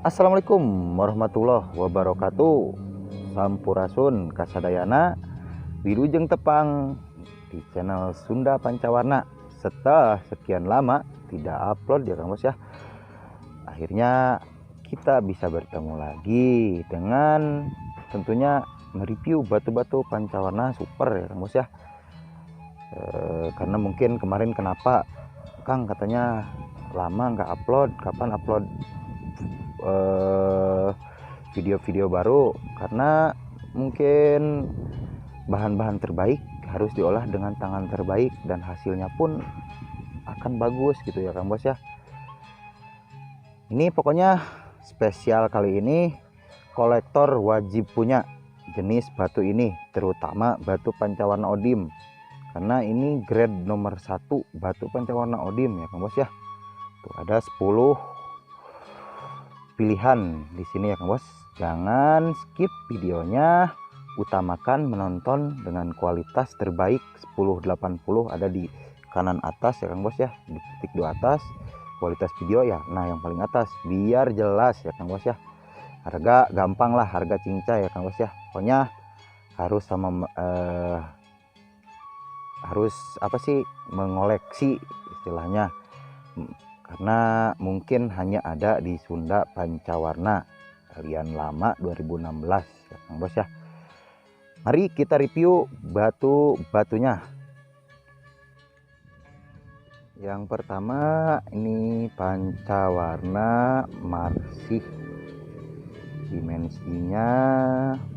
Assalamualaikum warahmatullahi wabarakatuh. Sampurasun kasadayana wilujeng tepang di channel Sunda Pancawarna. Setelah sekian lama tidak upload ya Kang Bos ya, akhirnya kita bisa bertemu lagi dengan tentunya mereview batu-batu pancawarna super ya Kang Bos ya. Karena mungkin kemarin kenapa Kang katanya lama nggak upload, kapan upload video-video baru, karena mungkin bahan-bahan terbaik harus diolah dengan tangan terbaik dan hasilnya pun akan bagus gitu ya Kang Bos ya. Ini pokoknya spesial kali ini, kolektor wajib punya jenis batu ini, terutama batu pancawarna Odim, karena ini grade nomor 1 batu pancawarna Odim ya Kang Bos ya. Tuh ada 10 pilihan di sini ya Kang Bos. Jangan skip videonya, utamakan menonton dengan kualitas terbaik. 1080 ada di kanan atas ya Kang Bos ya, di titik 2 atas. Kualitas video ya nah yang paling atas biar jelas ya Kang Bos ya. Harga gampang lah, harga cincai ya Kang Bos ya. Pokoknya harus sama harus apa sih, mengoleksi istilahnya, karena mungkin hanya ada di Sunda Pancawarna kalian lama 2016 ya Kang Bos ya. Mari kita review batu-batunya. Yang pertama ini pancawarna marsih, dimensinya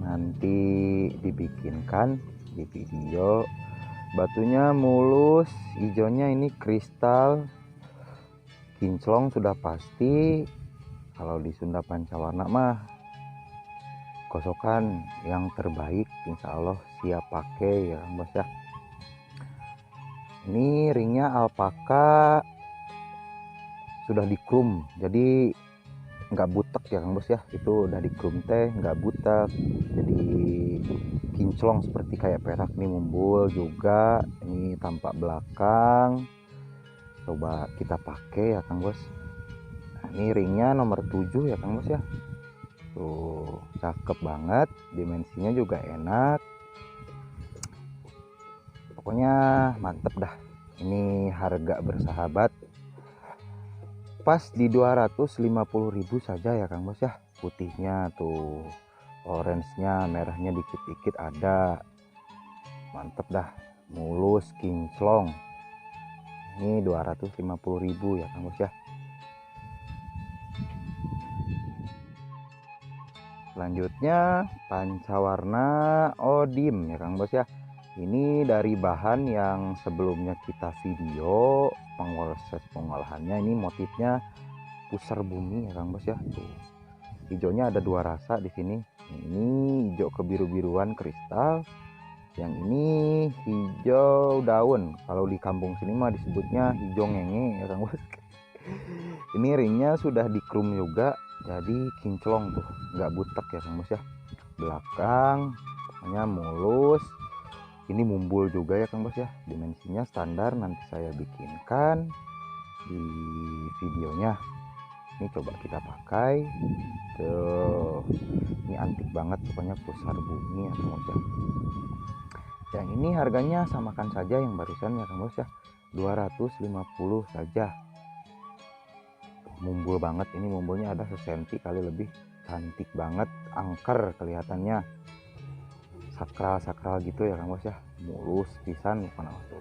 nanti dibikinkan di video. Batunya mulus, hijaunya ini kristal, kinclong sudah pasti. Kalau di Sunda Pancawarna mah gosokan yang terbaik, insya Allah siap pakai ya Kang Bos ya. Ini ringnya alpaka, sudah dikrum jadi nggak butek ya Kang Bos ya. Itu udah dikrum teh nggak butek, jadi kinclong seperti kayak perak. Nih mumbul juga, ini tampak belakang. Coba kita pakai ya Kang Bos. Nah, ini ringnya nomor 7 ya Kang Bos ya. Tuh cakep banget, dimensinya juga enak, pokoknya mantep dah. Ini harga bersahabat pas di 250.000 saja ya Kang Bos ya. Putihnya tuh, orange-nya, merahnya dikit-dikit ada, mantep dah, mulus, kinclong. Ini 250.000 ya Kang Bos ya. Selanjutnya pancawarna Odim ya Kang Bos ya. Ini dari bahan yang sebelumnya kita video proses pengolahannya. Ini motifnya pusar bumi ya Kang Bos ya. Tuh, hijaunya ada 2 rasa di sini. Ini hijau kebiru-biruan kristal, yang ini hijau daun. Kalau di kampung sini mah disebutnya hijau ngenge ya Kang Bos. Ini ringnya sudah dikrum juga, jadi kinclong tuh, nggak butek ya Kang Bos ya. Belakang hanya mulus. Ini mumbul juga ya Kang Bos ya. Dimensinya standar, nanti saya bikinkan di videonya. Ini coba kita pakai tuh, ini antik banget pokoknya, pusar bumi ya Kang Bos ya. Yang ini harganya samakan saja yang barusan ya Kang Bos ya, 250 saja. Mumbul banget, ini mumbulnya ada sesenti kali lebih, cantik banget, angker kelihatannya, sakral gitu ya Kang Bos ya. Mulus pisan mana tuh,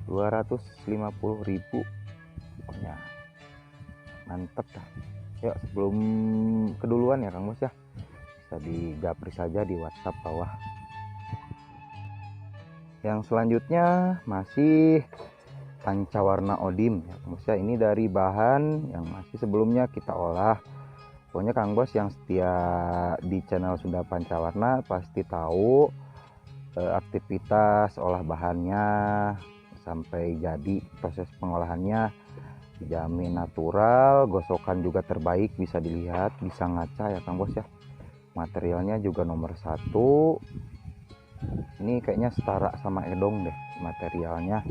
250.000 pokoknya mantep dah. Yuk sebelum keduluan ya Kang Bos ya, bisa digapri saja di WhatsApp bawah. Yang selanjutnya masih pancawarna Odim ya Kang Bos ya. Ini dari bahan yang masih sebelumnya kita olah. Pokoknya Kang Bos yang setia di channel Sunda Pancawarna pasti tahu aktivitas olah bahannya sampai jadi proses pengolahannya dijamin natural. Gosokan juga terbaik, bisa dilihat, bisa ngaca ya Kang Bos ya. Materialnya juga nomor 1. Ini kayaknya setara sama edong deh materialnya.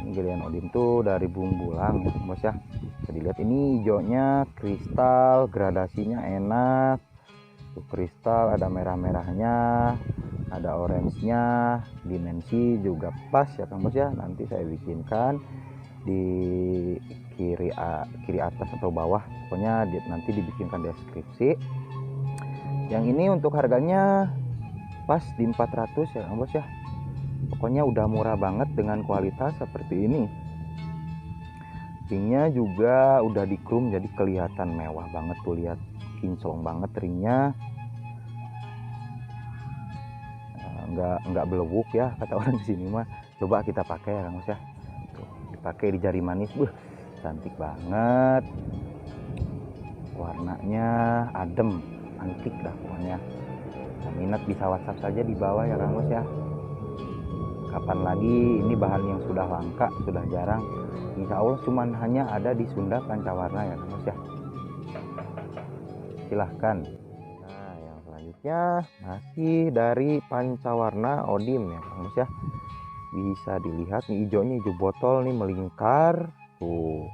Ini galian odim tuh dari Bumbulang ya bos ya. Bisa dilihat ini hijaunya kristal, gradasinya enak tuh, kristal ada merah-merahnya, ada orange-nya, dimensi juga pas ya Kang Bos ya. Nanti saya bikinkan di kiri atas atau bawah, pokoknya nanti dibikinkan deskripsi. Yang ini untuk harganya pas di 400 ya Kang Bos ya. Pokoknya udah murah banget dengan kualitas seperti ini. Ringnya juga udah di chrome jadi kelihatan mewah banget tuh, lihat kinclong banget ringnya. Nggak belewuk ya kata orang di sini mah. Coba kita pakai ya Kang Bos ya. Tuh, dipakai di jari manis, cantik banget. Warnanya adem, antik dah pokoknya. Nah, minat bisa WhatsApp saja di bawah ya Kang Bos ya. Kapan lagi, ini bahan yang sudah langka, sudah jarang. Insya Allah cuman hanya ada di Sunda Pancawarna ya Kang Bos ya. Silahkan. Nah yang selanjutnya masih dari Pancawarna Odim ya Kang Bos ya. Bisa dilihat nih hijaunya, hijau botol nih melingkar tuh.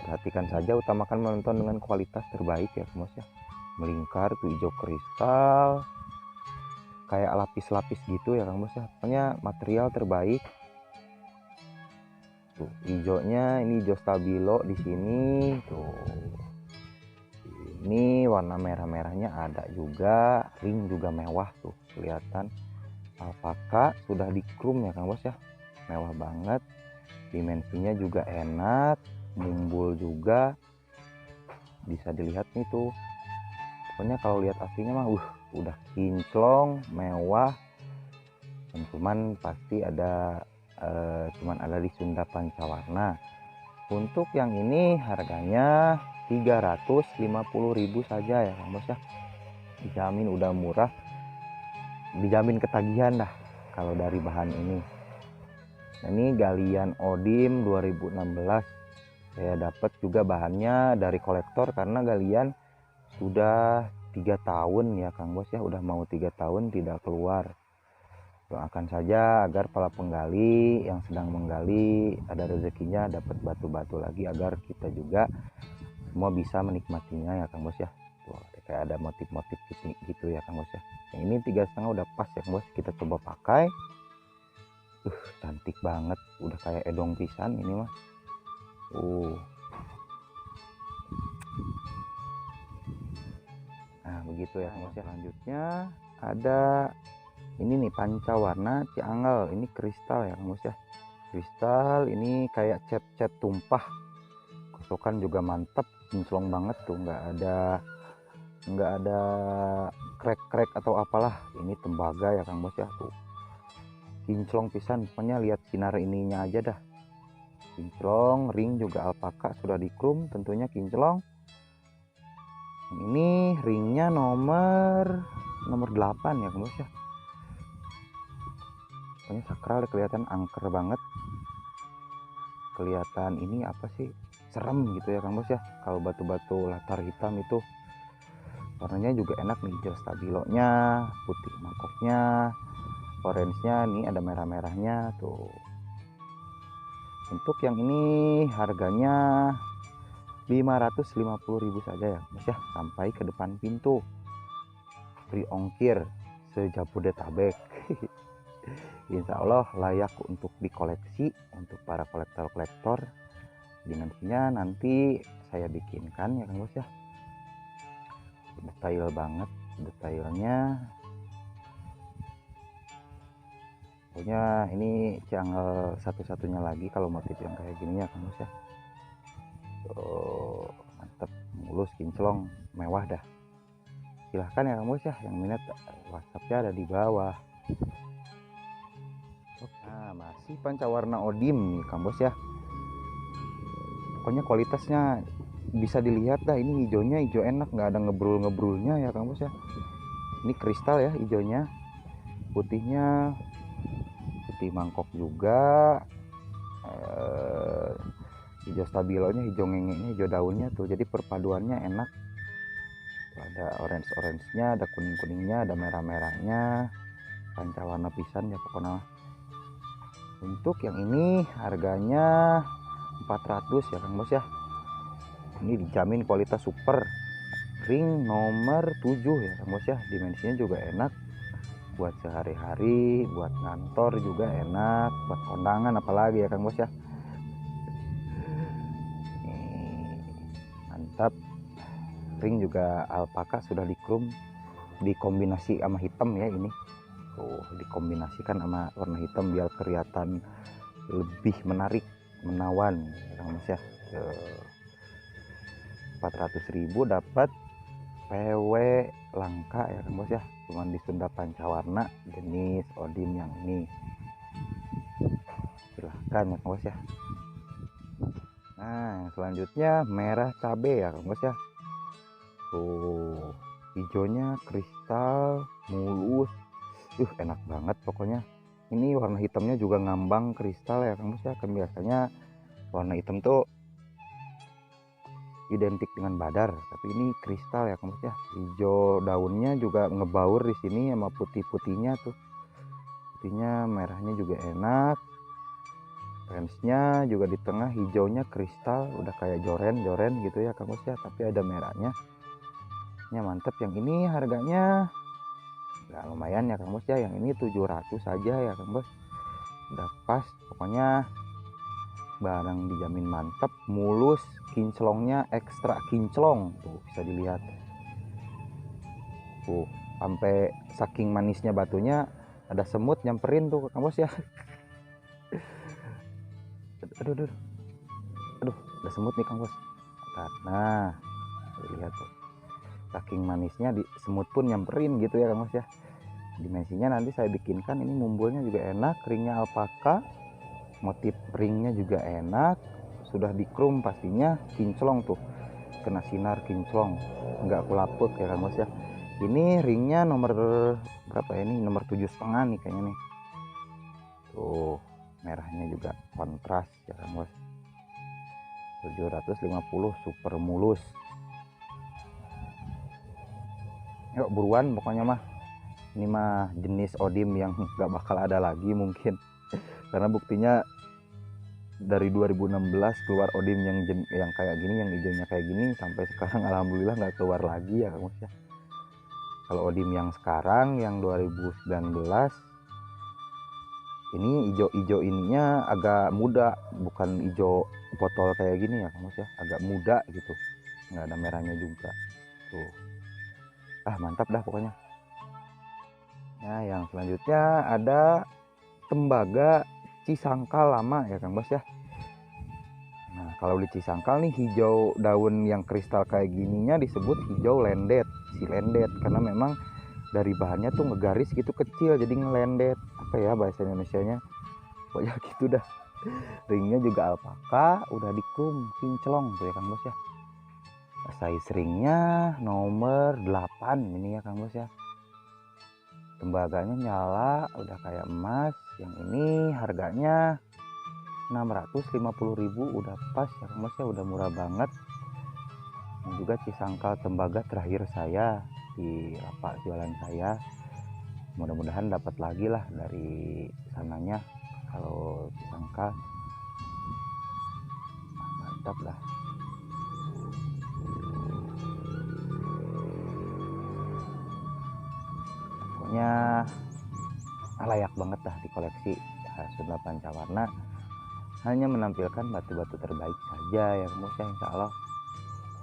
Perhatikan saja, utamakan menonton dengan kualitas terbaik ya Kang Bos ya. Melingkar tuh hijau kristal, kayak lapis-lapis gitu ya Kang Bos ya. Pokoknya material terbaik. Tuh, hijaunya ini hijau stabilo di sini tuh. Ini warna merah-merahnya ada juga, ring juga mewah tuh, kelihatan. Alpaka sudah di chrome ya Kang Bos ya. Mewah banget. Dimensinya juga enak, mumbul juga. Bisa dilihat nih tuh. Pokoknya kalau lihat aslinya mah udah kinclong, mewah. Dan cuman pasti ada cuman ada di Sunda Pancawarna. Untuk yang ini harganya 350.000 saja ya Kang Bos ya. Dijamin udah murah, dijamin ketagihan dah kalau dari bahan ini. Nah, ini galian Odim 2016. Saya dapat juga bahannya dari kolektor karena galian sudah 3 tahun ya Kang Bos ya, udah mau 3 tahun tidak keluar. Doakan saja agar para penggali yang sedang menggali ada rezekinya dapat batu-batu lagi, agar kita juga semua bisa menikmatinya ya Kang Bos ya. Tuh, kayak ada motif-motif gitu ya Kang Bos ya. Yang ini 3,5 udah pas ya Kang Bos, kita coba pakai. Cantik banget, udah kayak edong pisan ini mah. Nah begitu ya Kang Bos ya. Selanjutnya ada ini nih Pancawarna Ciangel, ini kristal ya Kang Bos ya. Kristal ini kayak cat tumpah, kosokan juga mantap, kinclong banget tuh, nggak ada krek atau apalah. Ini tembaga ya Kang Bos ya, tuh kinclong pisan, pokoknya lihat sinar ininya aja dah, kinclong. Ring juga alpaka sudah di chrome, tentunya kinclong. Ini ringnya nomor 8 ya Kang Bos ya. Pokoknya sakral, kelihatan angker banget, kelihatan ini apa sih, serem gitu ya Kang Bos ya. Kalau batu-batu latar hitam itu warnanya juga enak nih, hijau stabilonya, putih mangkoknya, orange-nya nih ada merah-merahnya tuh. Untuk yang ini harganya 550.000 saja ya Bos ya, sampai ke depan pintu, free ongkir se-Jabodetabek. Insya Allah layak untuk dikoleksi untuk para kolektor. Dimensinya nanti saya bikinkan ya Kang Bos ya. Detail banget detailnya. Pokoknya ini Ciangel satu-satunya lagi kalau motif yang kayak gini ya Kang Bos ya. Tuh, mantep, mulus, kinclong, mewah dah. Silahkan ya Kang Bos ya, yang minat WhatsAppnya ada di bawah. Nah masih Pancawarna Odim nih Kang Bos ya. Pokoknya kualitasnya bisa dilihat dah, ini hijaunya hijau enak, nggak ada ngebrul-ngebrulnya ya Kang Bos ya. Ini kristal ya hijaunya, putihnya putih mangkok juga, hijau stabilonya, hijau ngengeknya, hijau daunnya tuh, jadi perpaduannya enak. Ada orange-nya, ada kuning-kuningnya, ada merah-merahnya. Pancawarna pisan ya pokoknya. Untuk yang ini harganya 400 ya Kang Bos ya. Ini dijamin kualitas super. Ring nomor 7 ya Kang Bos ya. Dimensinya juga enak buat sehari-hari, buat kantor juga enak, buat kondangan apalagi ya Kang Bos ya. Mantap. Ring juga alpaka sudah dikrum, dikombinasi sama hitam ya ini. Tuh, dikombinasikan sama warna hitam biar kelihatan lebih menarik, menawan ya Kang Bos ya. 400.000 dapat PW langka ya Kang Bos ya, cuman di Sunda Pancawarna jenis Odim yang ini. Silahkan ya Kang Bos ya. Nah selanjutnya merah cabe ya Kang Bos ya. Tuh hijaunya kristal mulus, enak banget pokoknya. Ini warna hitamnya juga ngambang kristal ya Kang Bos ya. Kan biasanya warna hitam tuh identik dengan badar, tapi ini kristal ya Kang Bos ya. Hijau daunnya juga ngebaur di sini sama putih-putihnya tuh. Putihnya, merahnya juga enak. Rensnya juga di tengah hijaunya kristal, udah kayak joren-joren gitu ya Kang Bos ya, tapi ada merahnya. Ini mantep. Yang ini harganya nggak lumayan ya Kang Bos ya. Yang ini 700 aja ya Kang Bos. Udah pas pokoknya, barang dijamin mantep, mulus, kinclongnya ekstra kinclong tuh, bisa dilihat tuh, sampai saking manisnya batunya ada semut nyamperin tuh Kang Bos ya. aduh ada semut nih Kang Bos. Nah lihat tuh, saking manisnya di semut pun nyamperin gitu ya Kang Bos ya. Dimensinya nanti saya bikinkan. Ini mumbulnya juga enak, ringnya alpaka, motif ringnya juga enak, sudah dikrum pastinya, kinclong tuh, kena sinar kinclong, nggak kulaput ya Kang Bos ya. Ini ringnya nomor berapa ya, ini nomor 7,5 nih kayaknya nih. Tuh merahnya juga kontras ya Kang Bos. 750 super mulus. Yuk buruan pokoknya mah. Ini mah jenis Odim yang nggak bakal ada lagi mungkin. Karena buktinya dari 2016 keluar Odim yang kayak gini, yang hijaunya kayak gini, sampai sekarang alhamdulillah nggak keluar lagi ya Kang Bos ya. Kalau Odim yang sekarang yang 2019 ini hijau ininya agak muda, bukan hijau botol kayak gini ya Kang Bos ya, agak muda gitu, nggak ada merahnya juga tuh. Mantap dah pokoknya. Nah yang selanjutnya ada tembaga Cisangkal lama ya Kang Bos ya. Nah kalau di Cisangkal nih, hijau daun yang kristal kayak gininya disebut hijau lendet, si lendet, karena memang dari bahannya tuh ngegaris gitu kecil jadi ngelendet, apa ya bahasa Indonesianya, pokoknya gitu dah. Ringnya juga alpaka, udah dikrum kinclong tuh ya Kang Bos ya. Size ringnya nomor 8 ini ya Kang Bos ya. Tembaganya nyala, udah kayak emas. Yang ini harganya 650.000, udah pas ya Kang Bos ya, udah murah banget. Dan juga Cisangkal tembaga terakhir saya di lapak jualan saya. Mudah-mudahan dapat lagi lah dari sananya kalau Cisangkal. Mantap lah. Pokoknya layak banget dah di koleksi Sunda Pancawarna. Hanya menampilkan batu-batu terbaik saja ya Kang Bos ya, insya Allah.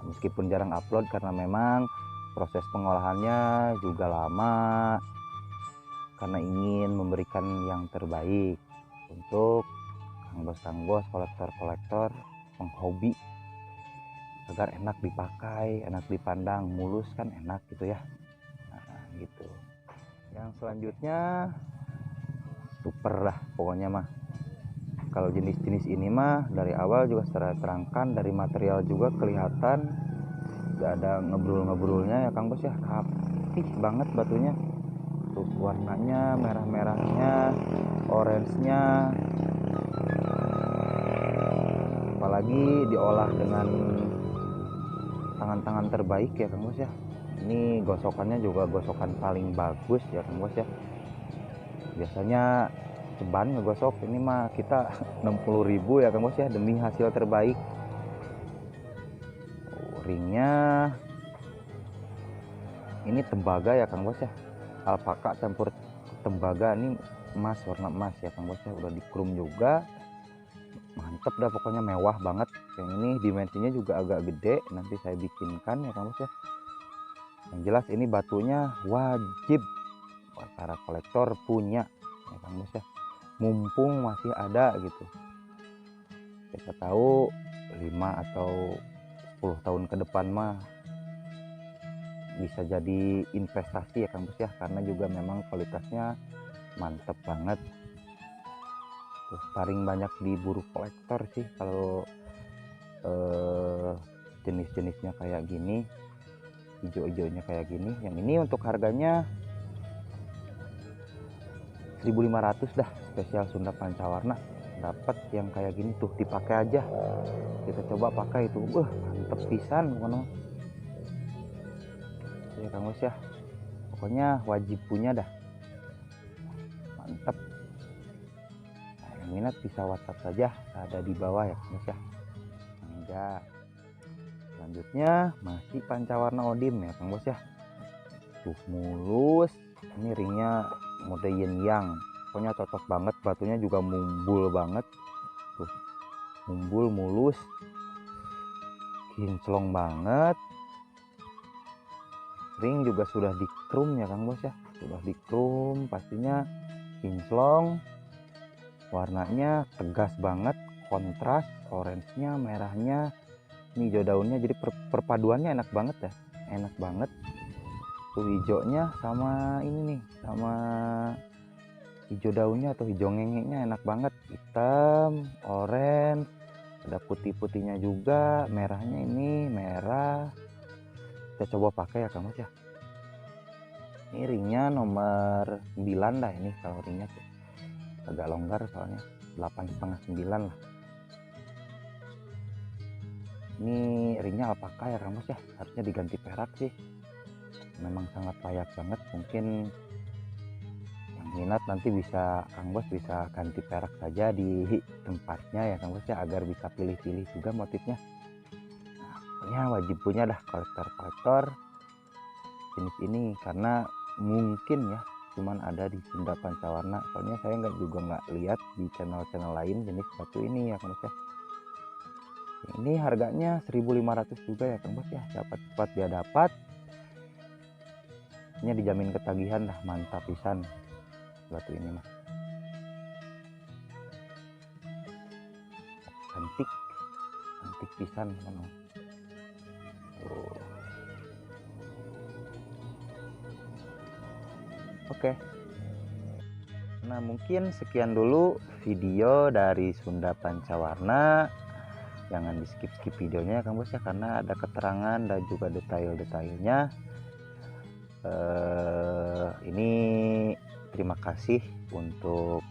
Meskipun jarang upload karena memang proses pengolahannya juga lama, karena ingin memberikan yang terbaik untuk Kang Bos, kolektor-kolektor, penghobi, agar enak dipakai, enak dipandang, mulus kan enak gitu ya. Nah gitu. Yang selanjutnya super lah pokoknya mah. Kalau jenis-jenis ini mah dari awal juga secara terangkan, dari material juga kelihatan gak ada ngebrul-ngebrulnya ya Kang Bos ya, rapih banget batunya tuh, warnanya merah-merahnya, orange-nya, apalagi diolah dengan tangan-tangan terbaik ya Kang Bos ya. Ini gosokannya juga gosokan paling bagus ya Kang Bos ya. Biasanya ceban ngegosok. Ini mah kita 60.000 ya Kang Bos ya, demi hasil terbaik. Ringnya ini tembaga ya Kang Bos ya, alpaka campur tembaga. Ini emas, warna emas ya Kang Bos ya, udah di chrome juga. Mantep dah pokoknya, mewah banget. Yang ini dimensinya juga agak gede, nanti saya bikinkan ya Kang Bos ya. Yang jelas ini batunya wajib para kolektor punya ya Kang Bos ya, mumpung masih ada gitu. Kita tahu 5 atau 10 tahun ke depan mah bisa jadi investasi ya Kang Bos ya, karena juga memang kualitasnya mantep banget. Terus paling banyak diburu kolektor sih kalau jenis-jenisnya kayak gini, hijau-hijaunya kayak gini. Yang ini untuk harganya 1.500 dah, spesial Sunda Pancawarna. Dapat yang kayak gini tuh, dipakai aja. Kita coba pakai itu, mantep pisan pokoknya ya Kang Bos ya, pokoknya wajib punya dah, mantep. Nah, yang minat bisa WhatsApp saja, ada di bawah ya Kang Bos ya. Enggak. Selanjutnya masih Pancawarna Odim ya Kang Bos ya, tuh mulus. Ini ringnya mode yin yang, pokoknya cocok banget. Batunya juga mumbul banget tuh, mumbul mulus, kinclong banget. Ring juga sudah di chrome ya Kang Bos ya, sudah di chrome, pastinya kinclong. Warnanya tegas banget, kontras, orange-nya, merahnya, ini hijau daunnya, jadi perpaduannya enak banget ya, enak banget. Tuh hijaunya sama ini nih, sama hijau daunnya atau hijau ngengeknya enak banget, hitam, orange, ada putih-putihnya juga, merahnya ini merah. Kita coba pakai ya Kang Bos ya. Ini ringnya nomor 9 dah, ini kalau ringnya tuh agak longgar soalnya 8,5 9 lah. Ini ringnya alpaka ya Kang Bos ya, harusnya diganti perak sih, memang sangat layak banget. Mungkin yang minat nanti bisa Kang Bos bisa ganti perak saja di tempatnya ya Kang Bos ya, agar bisa pilih-pilih juga motifnya. Nah, wajib punya dah kolektor-kolektor jenis ini, karena mungkin ya cuman ada di Sunda Pancawarna. Soalnya saya nggak lihat di channel-channel lain jenis batu ini ya Kang Bos ya. Ini harganya 1.500 juga ya Kang Bos ya, dapat cepat dia dapat. Ini dijamin ketagihan dah, mantap pisan batu ini mah. Cantik, cantik pisan kan. Oke. Nah, mungkin sekian dulu video dari Sunda Pancawarna. Jangan di skip videonya ya Kang Bos ya, karena ada keterangan dan juga detail-detailnya. Ini terima kasih untuk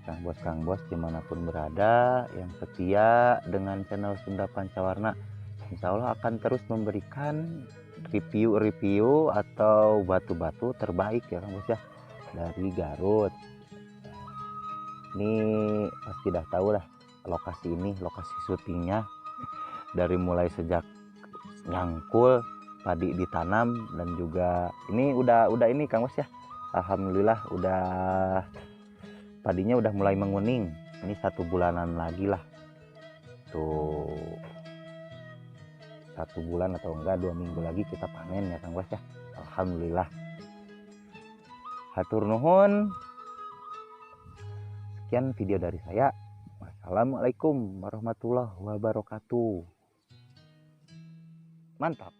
Kang Bos dimanapun berada yang setia dengan channel Sunda Pancawarna. Insya Allah akan terus memberikan review atau batu-batu terbaik ya Kang Bos ya, dari Garut. Ini pasti dah tahu lah lokasi ini, lokasi syutingnya dari mulai sejak nyangkul padi ditanam, dan juga ini udah ini Kang Bos ya, alhamdulillah udah padinya udah mulai menguning. Ini 1 bulanan lagi lah tuh, 1 bulan atau enggak 2 minggu lagi kita panen ya Kang Bos ya, alhamdulillah. Hatur nuhun, sekian video dari saya. Wassalamualaikum warahmatullahi wabarakatuh. Mantap.